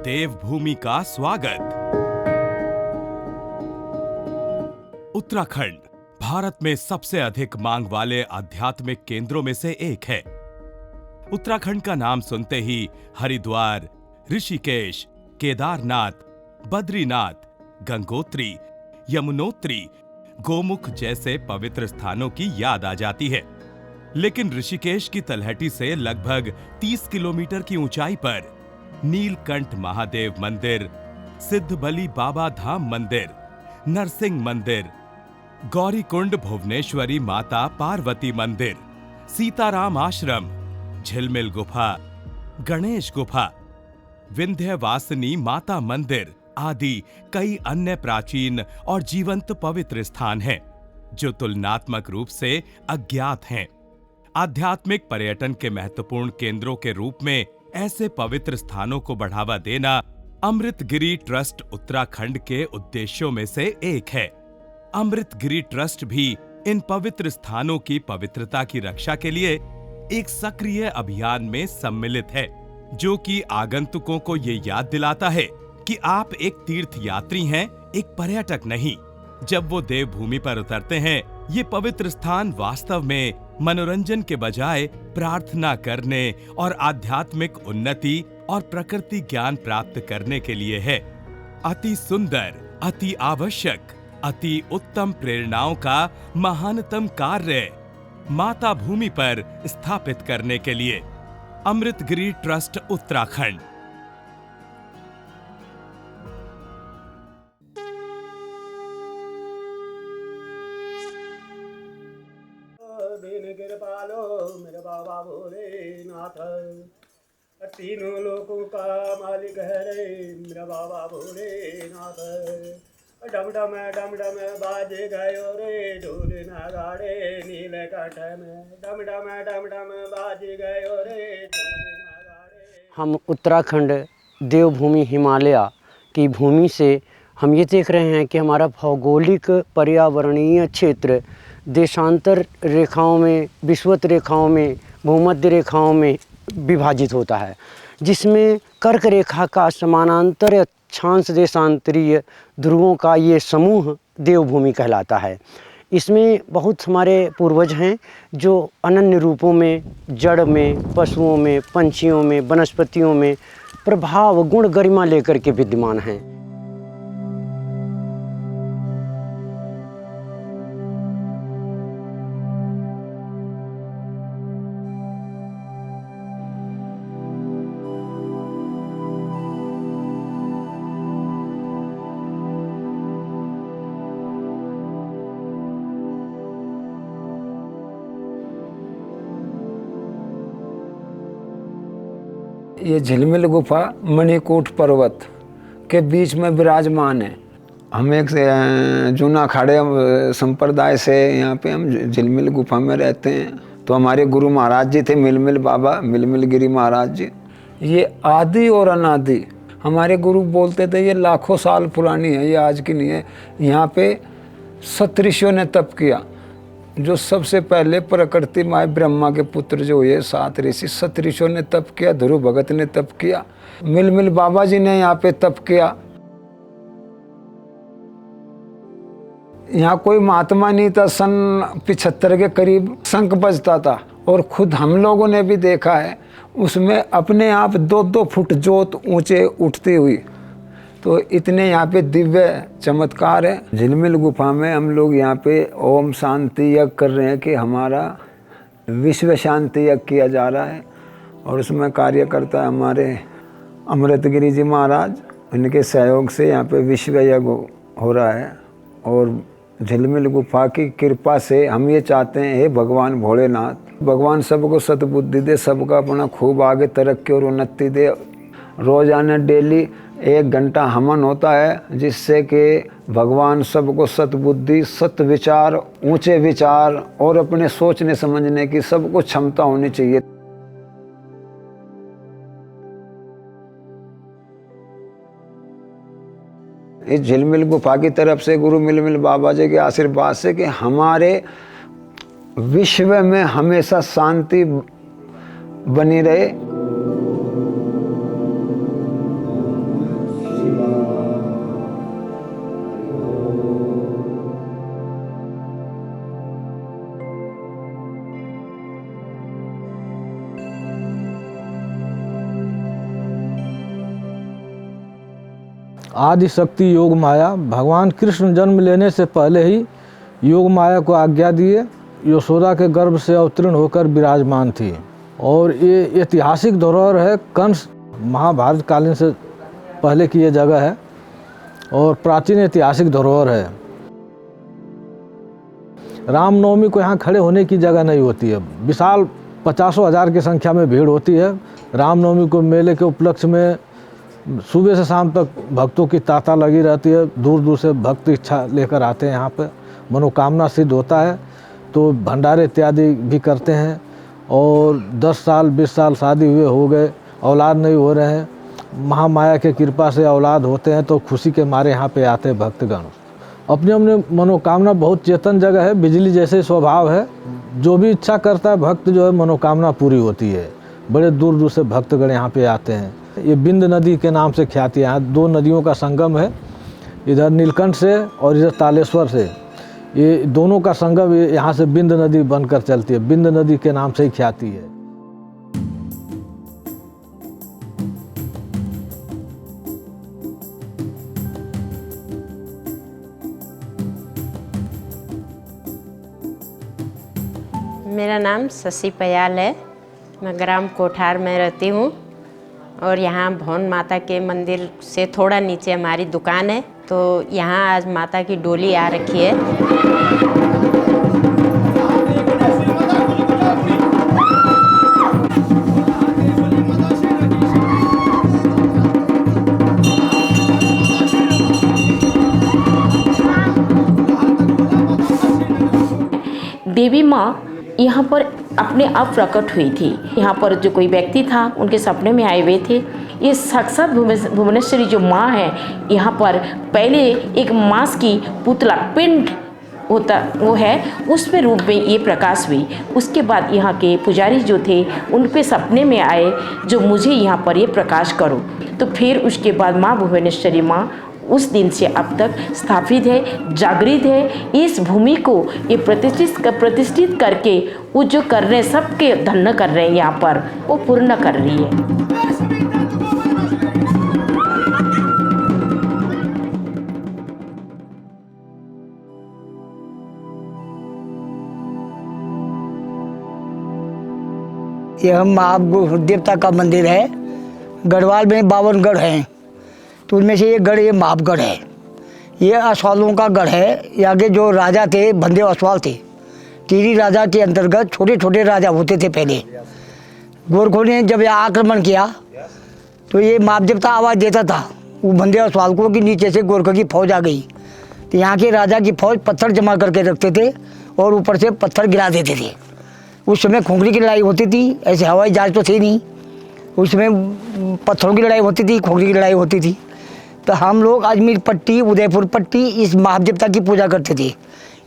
देवभूमि का स्वागत। उत्तराखंड भारत में सबसे अधिक मांग वाले आध्यात्मिक केंद्रों में से एक है। उत्तराखंड का नाम सुनते ही हरिद्वार, ऋषिकेश, केदारनाथ, बद्रीनाथ, गंगोत्री, यमुनोत्री, गोमुख जैसे पवित्र स्थानों की याद आ जाती है। लेकिन ऋषिकेश की तलहटी से लगभग 30 किलोमीटर की ऊंचाई पर नीलकंठ महादेव मंदिर, सिद्धबली बाबा धाम मंदिर, नरसिंह मंदिर, गौरीकुंड भुवनेश्वरी माता पार्वती मंदिर, सीताराम आश्रम, झिलमिल गुफा, गणेश गुफा, विंध्यवासिनी माता मंदिर आदि कई अन्य प्राचीन और जीवंत पवित्र स्थान हैं, जो तुलनात्मक रूप से अज्ञात हैं। आध्यात्मिक पर्यटन के महत्वपूर्ण केंद्रों के रूप में ऐसे पवित्र स्थानों को बढ़ावा देना अमृतगिरी ट्रस्ट उत्तराखंड के उद्देश्यों में से एक है। अमृतगिरी ट्रस्ट भी इन पवित्र स्थानों की पवित्रता की रक्षा के लिए एक सक्रिय अभियान में सम्मिलित है, जो कि आगंतुकों को ये याद दिलाता है कि आप एक तीर्थ यात्री हैं, एक पर्यटक नहीं। जब वो देवभूमि पर उतरते हैं, ये पवित्र स्थान वास्तव में मनोरंजन के बजाय प्रार्थना करने और आध्यात्मिक उन्नति और प्रकृति ज्ञान प्राप्त करने के लिए है। अति सुंदर, अति आवश्यक, अति उत्तम प्रेरणाओं का महानतम कार्य माता भूमि पर स्थापित करने के लिए अमृतगिरी ट्रस्ट उत्तराखंड। कृपालो मेरे बाबा भोलेनाथ, तीनों लोकों का मालिक है रे मेरा बाबा भोलेनाथ। डम डम बाज गयो रे ढोल नगाड़े नीलकंठ में, डम डम बाज गयो रे ढोल नगाड़े। हम उत्तराखंड देवभूमि हिमालय की भूमि से हम ये देख रहे हैं कि हमारा भौगोलिक पर्यावरणीय क्षेत्र देशांतर रेखाओं में, विषुवत रेखाओं में, भूमध्य रेखाओं में विभाजित होता है, जिसमें कर्क रेखा का समानांतर अक्षांश देशांतरीय ध्रुवों का ये समूह देवभूमि कहलाता है। इसमें बहुत हमारे पूर्वज हैं जो अनन्य रूपों में, जड़ में, पशुओं में, पंछियों में, वनस्पतियों में प्रभाव गुण गरिमा लेकर के विद्यमान हैं। ये झिलमिल गुफा मणिकूट पर्वत के बीच में विराजमान है। हम एक जूना खाड़े संप्रदाय से यहाँ पे हम झिलमिल गुफा में रहते हैं। तो हमारे गुरु महाराज जी थे मिलमिल बाबा, मिलमिल गिरी महाराज जी। ये आदि और अनादि हमारे गुरु बोलते थे, ये लाखों साल पुरानी है, ये आज की नहीं है। यहाँ पे सतऋषियों ने तप किया। जो सबसे पहले प्रकृति माय ब्रह्मा के पुत्र जो हुए 7 ऋषि, सतऋषियों ने तप किया, ध्रुव भगत ने तप किया, मिलमिल बाबा जी ने यहाँ पे तप किया। यहाँ कोई महात्मा नहीं था। सन 75 के करीब शंख बजता था और खुद हम लोगों ने भी देखा है, उसमें अपने आप 2-2 फुट जोत ऊंचे उठती हुई। तो इतने यहाँ पे दिव्य चमत्कार है। झिलमिल गुफा में हम लोग यहाँ पे ओम शांति यज्ञ कर रहे हैं कि हमारा विश्व शांति यज्ञ किया जा रहा है, और उसमें कार्यकर्ता हमारे अमृतगिरी जी महाराज, इनके सहयोग से यहाँ पे विश्व यज्ञ हो रहा है। और झिलमिल गुफा की कृपा से हम ये चाहते हैं, हे भगवान भोलेनाथ, भगवान सबको सद्बुद्धि दे, सबका अपना खूब आगे तरक्की और उन्नति दे। रोजाना डेली 1 घंटा हवन होता है, जिससे कि भगवान सबको सद्बुद्धि, सत विचार, ऊंचे विचार और अपने सोचने समझने की सबको क्षमता होनी चाहिए। इस झिलमिल गुफा की तरफ से गुरु मिलमिल बाबा जी के आशीर्वाद से कि हमारे विश्व में हमेशा शांति बनी रहे। आदि शक्ति योग माया भगवान कृष्ण जन्म लेने से पहले ही योग माया को आज्ञा दिए, यशोदा के गर्भ से अवतीर्ण होकर विराजमान थी। और ये ऐतिहासिक धरोहर है, कंस महाभारत कालीन से पहले की ये जगह है और प्राचीन ऐतिहासिक धरोहर है। रामनवमी को यहाँ खड़े होने की जगह नहीं होती है, विशाल 50,000 की संख्या में भीड़ होती है। रामनवमी को मेले के उपलक्ष्य में सुबह से शाम तक भक्तों की तांता लगी रहती है। दूर दूर से भक्त इच्छा लेकर आते हैं, यहाँ पे मनोकामना सिद्ध होता है तो भंडारे इत्यादि भी करते हैं। और 10 साल 20 साल शादी हुए हो गए, औलाद नहीं हो रहे हैं, महामाया के कृपा से औलाद होते हैं तो खुशी के मारे यहाँ पे आते हैं भक्तगण। अपनी अपनी मनोकामना, बहुत चेतन जगह है, बिजली जैसे स्वभाव है, जो भी इच्छा करता है भक्त जो है मनोकामना पूरी होती है। बड़े दूर दूर से भक्तगण यहाँ पे आते हैं। ये बिंद नदी के नाम से ख्याति है, यहाँ 2 नदियों का संगम है, इधर नीलकंठ से और इधर तालेश्वर से। ये दोनों का संगम यहाँ से बिंद नदी बनकर चलती है, बिंद नदी के नाम से ही ख्याति है। मेरा नाम शशि पयाल है, मैं ग्राम कोठार में रहती हूँ और यहाँ भवन माता के मंदिर से थोड़ा नीचे हमारी दुकान है। तो यहाँ आज माता की डोली आ रखी है। देवी माँ यहाँ पर अपने आप प्रकट हुई थी। यहाँ पर जो कोई व्यक्ति था उनके सपने में आए हुए थे। ये साक्षात भुवनेश्वरी जो माँ है, यहाँ पर पहले एक मांस की पुतला पिंड होता वो है, उसमें रूप में ये प्रकाश हुई। उसके बाद यहाँ के पुजारी जो थे उनके सपने में आए जो मुझे यहाँ पर ये प्रकाश करो। तो फिर उसके बाद माँ भुवनेश्वरी माँ उस दिन से अब तक स्थापित है, जागृत है। इस भूमि को ये प्रतिष्ठित करके वो जो कर रहे हैं, सबके धन्य कर रहे हैं, यहाँ पर वो पूर्ण कर रही है। यह महागुरु देवता का मंदिर है। गढ़वाल में 52 गढ़ हैं, तो उनमें से एक गढ़ ये महाबगढ़ है। ये असवालों का गढ़ है। आगे जो राजा थे बंदेव असवाल थे। टिहरी राजा के अंतर्गत छोटे छोटे राजा होते थे पहले। गोरखों ने जब यहाँ आक्रमण किया तो ये माप देवता आवाज़ देता था वो बंदेव असवाल को कि नीचे से गोरखों की फौज आ गई। तो यहाँ के राजा की फौज पत्थर जमा करके रखते थे और ऊपर से पत्थर गिरा देते थे। उस समय खोखरी की लड़ाई होती थी, ऐसे हवाई जहाज तो थे नहीं। उस समय पत्थरों की लड़ाई होती थी, खोखरी की लड़ाई होती थी। तो हम लोग अजमेर पट्टी, उदयपुर पट्टी इस महादेवता की पूजा करते थे।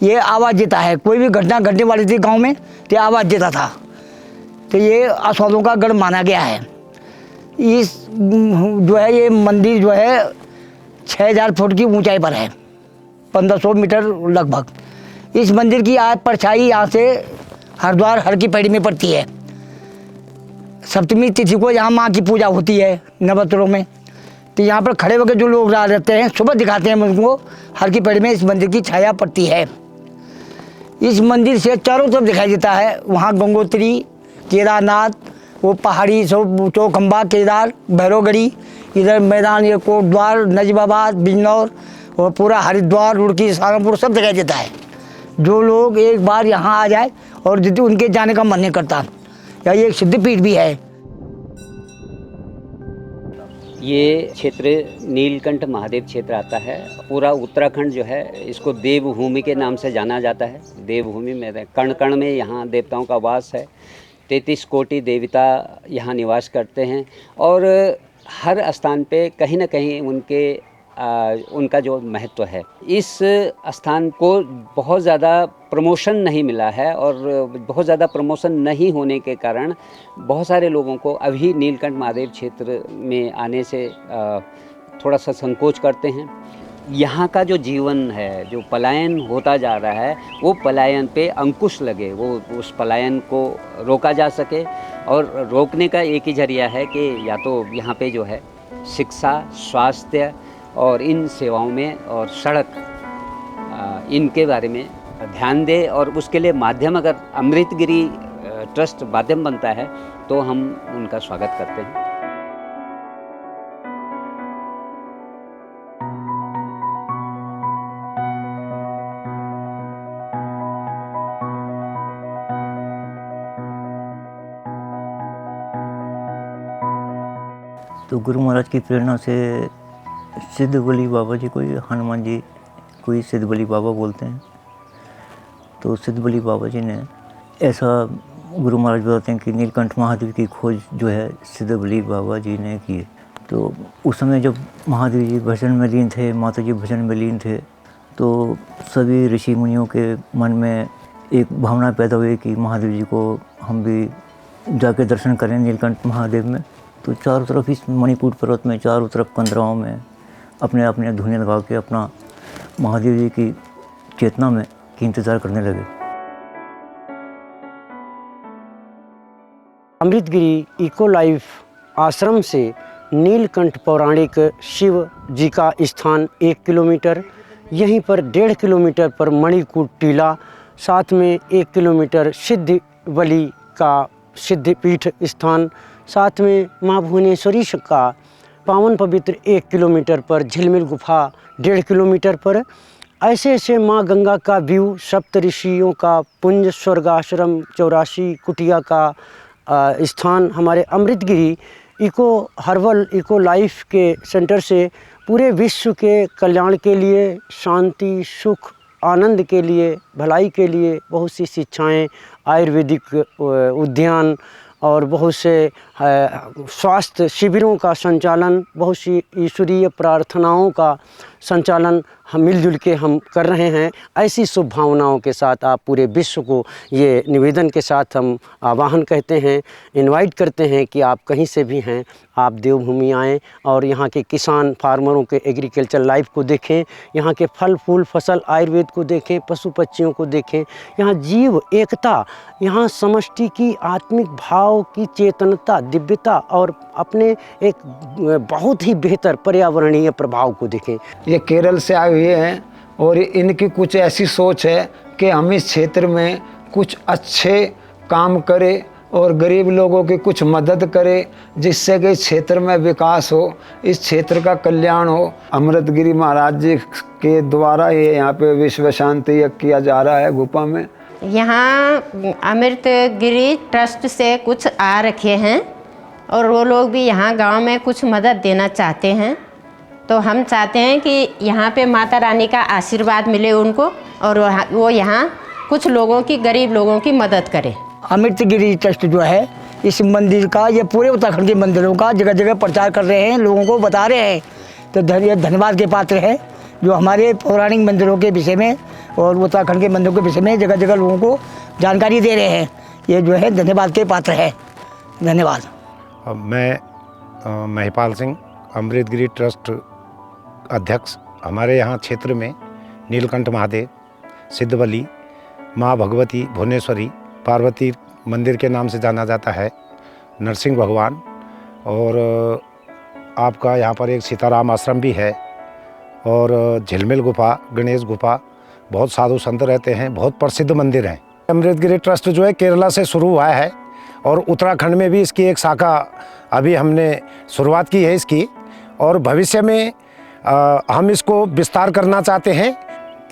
ये आवाज़ देता है, कोई भी घटना घटने वाली थी गांव में तो आवाज़ देता था। तो ये असवालों का गढ़ माना गया है। इस जो है ये मंदिर जो है 6000 फुट की ऊंचाई पर है, 1500 मीटर लगभग। इस मंदिर की परछाई यहाँ से हरिद्वार हर की पैड़ी में पड़ती है। सप्तमी तिथि को यहाँ माँ की पूजा होती है नवरात्रों में। तो यहाँ पर खड़े होकर जो लोग रहते हैं सुबह दिखाते हैं उनको हर की पैड़ी में इस मंदिर की छाया पड़ती है। इस मंदिर से चारों तरफ दिखाई देता है। वहाँ गंगोत्री, केदारनाथ, वो पहाड़ी सब चौखंबा, केदार, भैरवगढ़ी, इधर मैदान ये कोटद्वार, नजीबाबाद, बिजनौर और पूरा हरिद्वार, रुड़की, सहारनपुर सब दिखाई देता है। जो लोग एक बार यहाँ आ जाए और यदि उनके जाने का मन नहीं करता। या ये एक सिद्धपीठ भी है। ये क्षेत्र नीलकंठ महादेव क्षेत्र आता है। पूरा उत्तराखंड जो है इसको देवभूमि के नाम से जाना जाता है। देवभूमि में कण कण में यहाँ देवताओं का वास है। 33 कोटि देवता यहाँ निवास करते हैं और हर स्थान पे कहीं ना कहीं उनका जो महत्व है। इस स्थान को बहुत ज़्यादा प्रमोशन नहीं मिला है और बहुत ज़्यादा प्रमोशन नहीं होने के कारण बहुत सारे लोगों को अभी नीलकंठ महादेव क्षेत्र में आने से थोड़ा सा संकोच करते हैं। यहाँ का जो जीवन है, जो पलायन होता जा रहा है, वो पलायन पे अंकुश लगे, वो उस पलायन को रोका जा सके। और रोकने का एक ही जरिया है कि या तो यहाँ पे जो है शिक्षा, स्वास्थ्य और इन सेवाओं में और सड़क इनके बारे में ध्यान दे, और उसके लिए माध्यम अगर अमृतगिरी ट्रस्ट माध्यम बनता है तो हम उनका स्वागत करते हैं। तो गुरु महाराज की प्रेरणा से सिद्ध बली बाबा जी को हनुमान जी कोई सिद्ध बली बाबा बोलते हैं। तो सिद्ध बली बाबा जी ने ऐसा गुरु महाराज बताते हैं कि नीलकंठ महादेव की खोज जो है सिद्ध बली बाबा जी ने की। तो उस समय जब महादेव जी भजन में लीन थे, माता जी भजन में लीन थे, तो सभी ऋषि मुनियों के मन में एक भावना पैदा हुई कि महादेव जी को हम भी जाके दर्शन करें नीलकंठ महादेव में। तो चारों तरफ इस मणिकूट पर्वत में चारों तरफ कंदराओं में अपने अपने धुनें लगा के अपना महादेव जी की चेतना में की इंतज़ार करने लगे। अमृतगिरी इको लाइफ आश्रम से नीलकंठ पौराणिक शिव जी का स्थान 1 किलोमीटर, यहीं पर 1.5 किलोमीटर पर मणिकूट टीला, साथ में 1 किलोमीटर सिद्ध बली का सिद्धपीठ स्थान, साथ में माँ भुवनेश्वरी का पावन पवित्र 1 किलोमीटर पर झिलमिल गुफा 1.5 किलोमीटर पर। ऐसे ऐसे माँ गंगा का व्यू, सप्त ऋषियों का पुंज, स्वर्गाश्रम, 84 कुटिया का स्थान हमारे अमृतगिरी इको हर्बल इको लाइफ के सेंटर से पूरे विश्व के कल्याण के लिए, शांति, सुख, आनंद के लिए, भलाई के लिए बहुत सी शिक्षाएं, आयुर्वेदिक उद्यान और बहुत से स्वास्थ्य शिविरों का संचालन, बहुत सी ईश्वरीय प्रार्थनाओं का संचालन हम मिलजुल के हम कर रहे हैं। ऐसी शुभ भावनाओं के साथ आप पूरे विश्व को ये निवेदन के साथ हम आह्वान कहते हैं, इनवाइट करते हैं कि आप कहीं से भी हैं, आप देवभूमि आएँ और यहाँ के किसान फार्मरों के एग्रीकल्चर लाइफ को देखें, यहाँ के फल फूल फसल आयुर्वेद को देखें, पशु पक्षियों को देखें, यहाँ जीव एकता, यहाँ समष्टि की आत्मिक भाव की चेतनता, दिव्यता और अपने एक बहुत ही बेहतर पर्यावरणीय प्रभाव को देखें। ये केरल से आए हुए हैं और इनकी कुछ ऐसी सोच है कि हम इस क्षेत्र में कुछ अच्छे काम करें और गरीब लोगों की कुछ मदद करें, जिससे कि इस क्षेत्र में विकास हो, इस क्षेत्र का कल्याण हो। अमृतगिरी महाराज जी के द्वारा ये यहाँ पे विश्व शांति यज्ञ किया जा रहा है गुफा में। यहाँ अमृतगिरी ट्रस्ट से कुछ आ रखे हैं और वो लोग भी यहाँ गांव में कुछ मदद देना चाहते हैं। तो हम चाहते हैं कि यहाँ पे माता रानी का आशीर्वाद मिले उनको और वो यहाँ कुछ लोगों की, गरीब लोगों की मदद करें। अमृतगिरी ट्रस्ट जो है इस मंदिर का, ये पूरे उत्तराखंड के मंदिरों का जगह जगह प्रचार कर रहे हैं, लोगों को बता रहे हैं। तो धन्यवाद के पात्र है जो हमारे पौराणिक मंदिरों के विषय में और उत्तराखंड के मंदिरों के विषय में जगह जगह लोगों को जानकारी दे रहे हैं। ये जो है धन्यवाद के पात्र है। धन्यवाद। मैं महिपाल सिंह, अमृतगिरी ट्रस्ट अध्यक्ष। हमारे यहाँ क्षेत्र में नीलकंठ महादेव, सिद्धबली, माँ भगवती भुवनेश्वरी, पार्वती मंदिर के नाम से जाना जाता है, नरसिंह भगवान, और आपका यहाँ पर एक सीताराम आश्रम भी है, और झिलमिल गुफा, गणेश गुफा, बहुत साधु संत रहते हैं, बहुत प्रसिद्ध मंदिर हैं। अमृतगिरी ट्रस्ट जो है केरला से शुरू हुआ है और उत्तराखंड में भी इसकी एक शाखा अभी हमने शुरुआत की है इसकी, और भविष्य में हम इसको विस्तार करना चाहते हैं।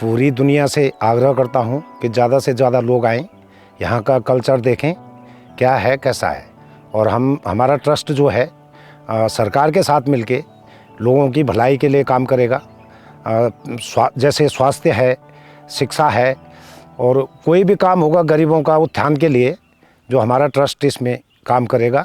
पूरी दुनिया से आग्रह करता हूँ कि ज़्यादा से ज़्यादा लोग आएँ, यहाँ का कल्चर देखें क्या है कैसा है, और हमारा ट्रस्ट जो है सरकार के साथ मिलके लोगों की भलाई के लिए काम करेगा। जैसे स्वास्थ्य है, शिक्षा है, और कोई भी काम होगा गरीबों का उत्थान के लिए जो हमारा ट्रस्ट इसमें काम करेगा।